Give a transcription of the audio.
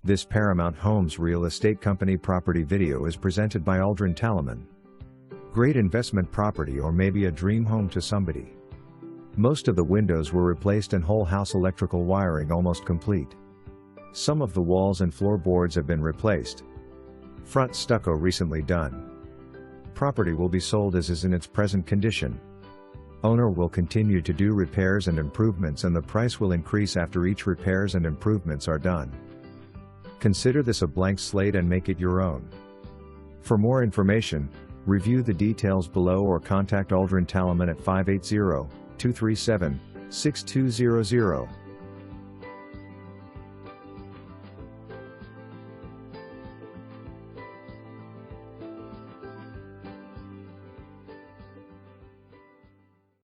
This Paramount Homes real estate company property video is presented by Aldrin Taliman. Great investment property or maybe a dream home to somebody. Most of the windows were replaced and whole house electrical wiring almost complete. Some of the walls and floorboards have been replaced. Front stucco recently done. Property will be sold as is in its present condition. Owner will continue to do repairs and improvements, and the price will increase after each repairs and improvements are done. Consider this a blank slate and make it your own. For more information, review the details below or contact Aldrin Taliman at 580-237-6200.